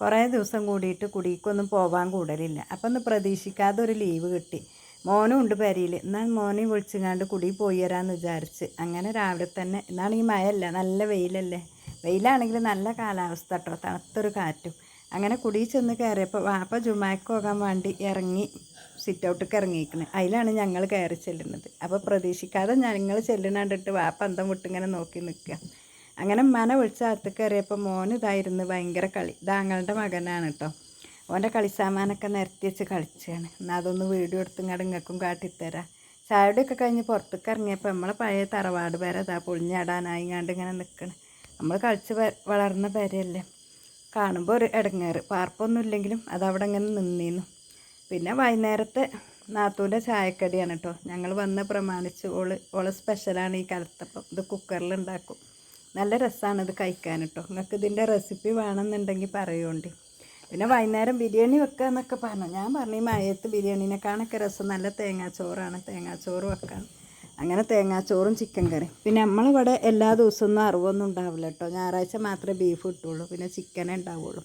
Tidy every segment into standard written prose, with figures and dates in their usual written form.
കുറേ ദിവസം കൂടിയിട്ട് കുടിക്കൊന്നും പോകാൻ കൂടലില്ല. അപ്പം ഒന്ന് പ്രതീക്ഷിക്കാതെ ഒരു ലീവ് കിട്ടി. മോനും ഉണ്ട് പെരയിൽ. എന്നാൽ മോനെ വിളിച്ചങ്ങാണ്ട് കുടി പോയി തരാമെന്ന് വിചാരിച്ച് അങ്ങനെ രാവിലെ തന്നെ, എന്നാണെങ്കിൽ മഴയല്ല, നല്ല വെയിലല്ലേ, വെയിലാണെങ്കിൽ നല്ല കാലാവസ്ഥ കേട്ടോ, തണുത്തൊരു കാറ്റും. അങ്ങനെ കുടി ചെന്ന് കയറിയപ്പോൾ വാപ്പ ജുമാക്ക് പോകാൻ വേണ്ടി ഇറങ്ങി സിറ്റ് ഔട്ടിലേക്ക് ഇറങ്ങിയിരിക്കണ്. അതിലാണ് ഞങ്ങൾ കയറി ചെല്ലുന്നത്. അപ്പോൾ പ്രതീക്ഷിക്കാതെ ഞങ്ങൾ ചെല്ലുന്നുണ്ടിട്ട് വാപ്പ അന്തം വിട്ടിങ്ങനെ നോക്കി നിൽക്കുക. അങ്ങനെ ഉമ്മാനെ വിളിച്ച് അകത്ത് കയറിയപ്പോൾ മോൻ ഇതായിരുന്നു ഭയങ്കര കളി. ഇതാങ്ങളുടെ മകനാണ് കേട്ടോ. ഓൻ്റെ കളിസാമാനൊക്കെ നിരത്തി വെച്ച് കളിച്ചാണ്. എന്നാൽ അതൊന്ന് വീഡിയോ എടുത്ത് ഇങ്ങോട്ട് ഇങ്ങൾക്കും കാട്ടിത്തരാം. ചായയുടെയൊക്കെ കഴിഞ്ഞ് പുറത്തേക്ക് ഇറങ്ങിയപ്പോൾ നമ്മളെ പഴയ തറവാട് പേര അതാ പൊളിഞ്ഞാടാനായി ഇങ്ങാണ്ട് ഇങ്ങനെ നിൽക്കണം. നമ്മൾ കളിച്ച് വളർന്ന പേരയല്ലേ, കാണുമ്പോൾ ഒരു ഇടങ്ങേറ്. പാർപ്പൊന്നും ഇല്ലെങ്കിലും അതവിടെ ഇങ്ങനെ നിന്നിരുന്നു. പിന്നെ വൈകുന്നേരത്തെ നാത്തൂൻ്റെ ചായക്കടിയാണ് കേട്ടോ. ഞങ്ങൾ വന്ന് പ്രമാണിച്ച് ഓള് സ്പെഷ്യലാണ് ഈ കലത്തപ്പം. ഇത് കുക്കറിലുണ്ടാക്കും. നല്ല രസമാണ് ഇത് കഴിക്കാൻ കേട്ടോ. നിങ്ങൾക്ക് ഇതിൻ്റെ റെസിപ്പി വേണമെന്നുണ്ടെങ്കിൽ പറയുകൊണ്ട്. പിന്നെ വൈകുന്നേരം ബിരിയാണി വെക്കുക എന്നൊക്കെ പറഞ്ഞു. ഞാൻ പറഞ്ഞു ഈ മഴയത്ത് ബിരിയാണീനെക്കാണൊക്കെ രസം നല്ല തേങ്ങാച്ചോറാണ്, തേങ്ങാച്ചോറ് വെക്കാൻ. അങ്ങനെ തേങ്ങാച്ചോറും ചിക്കൻ കറി. പിന്നെ നമ്മളിവിടെ എല്ലാ ദിവസമൊന്നും അറിവൊന്നും ഉണ്ടാവില്ല കേട്ടോ. ഞായറാഴ്ച മാത്രമേ ബീഫ് കിട്ടുള്ളൂ, പിന്നെ ചിക്കനേ ഉണ്ടാവുള്ളൂ.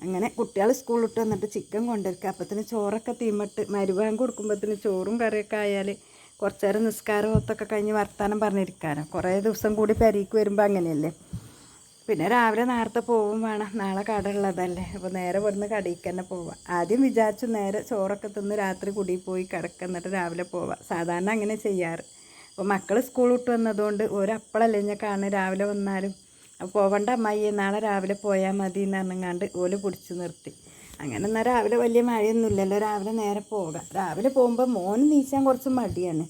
അങ്ങനെ കുട്ടികൾ സ്കൂളിലിട്ട് വന്നിട്ട് ചിക്കൻ കൊണ്ടുവരിക. അപ്പത്തിന് ചോറൊക്കെ തീമിട്ട് മരുഭാഗം കൊടുക്കുമ്പോഴത്തിന് ചോറും കറിയൊക്കെ ആയാൽ കുറച്ച് നേരം നിസ്കാരമൊത്തൊക്കെ കഴിഞ്ഞ് വർത്താനം പറഞ്ഞിരിക്കാനോ. കുറേ ദിവസം കൂടി പെരയ്ക്ക് വരുമ്പോൾ അങ്ങനെയല്ലേ. പിന്നെ രാവിലെ നേരത്തെ പോവും വേണം, നാളെ കട ഉള്ളതല്ലേ. അപ്പോൾ നേരെ ഇവിടുന്ന് കടയിലേക്ക് തന്നെ പോവാം. ആദ്യം വിചാരിച്ചു നേരെ ചോറൊക്കെ തിന്ന് രാത്രി കുടി പോയി കിടക്കുന്നിട്ട് രാവിലെ പോവാം. സാധാരണ അങ്ങനെ ചെയ്യാറ്. അപ്പോൾ മക്കൾ സ്കൂൾ വിട്ട് വന്നതുകൊണ്ട് ഒരപ്പളല്ലേ ഞാൻ കാണുക രാവിലെ വന്നാലും. അപ്പോൾ പോവണ്ട അമ്മായിയെ, നാളെ രാവിലെ പോയാൽ മതി എന്ന് പറഞ്ഞങ്ങാണ്ട് ഓല് പിടിച്ച് നിർത്തി. അങ്ങനെ എന്നാൽ രാവിലെ വലിയ മഴയൊന്നുമില്ലല്ലോ, രാവിലെ നേരെ പോകാം. രാവിലെ പോകുമ്പോൾ മോന് നീച്ചാൻ കുറച്ച് മടിയാണ്,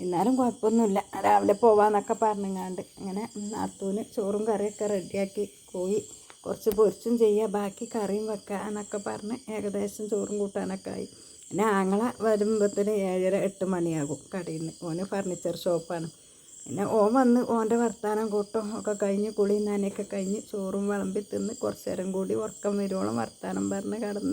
എന്നാലും കുഴപ്പമൊന്നുമില്ല, രാവിലെ പോവാന്നൊക്കെ പറഞ്ഞങ്ങാണ്ട് അങ്ങനെ നാത്തൂന് ചോറും കറിയൊക്കെ റെഡിയാക്കി. കോഴി കുറച്ച് പൊരിച്ചും ചെയ്യുക, ബാക്കി കറിയും വെക്കുക എന്നൊക്കെ പറഞ്ഞ് ഏകദേശം ചോറും കൂട്ടാനൊക്കെ ആയി. പിന്നെ ആങ്ങള വരുമ്പോഴത്തേന് 7:30-8 മണിയാകും കടയിൽ നിന്ന്. ഓന് ഫർണിച്ചർ ഷോപ്പാണ്. പിന്നെ ഓൻ വന്ന് ഓൻ്റെ വർത്താനം കൂട്ടും ഒക്കെ കഴിഞ്ഞ് കുളി നനയൊക്കെ കഴിഞ്ഞ് ചോറും വിളമ്പി തിന്ന് കുറച്ച് നേരം കൂടി ഉറക്കം വരുവോളം വർത്താനം പറഞ്ഞ് കിടന്ന്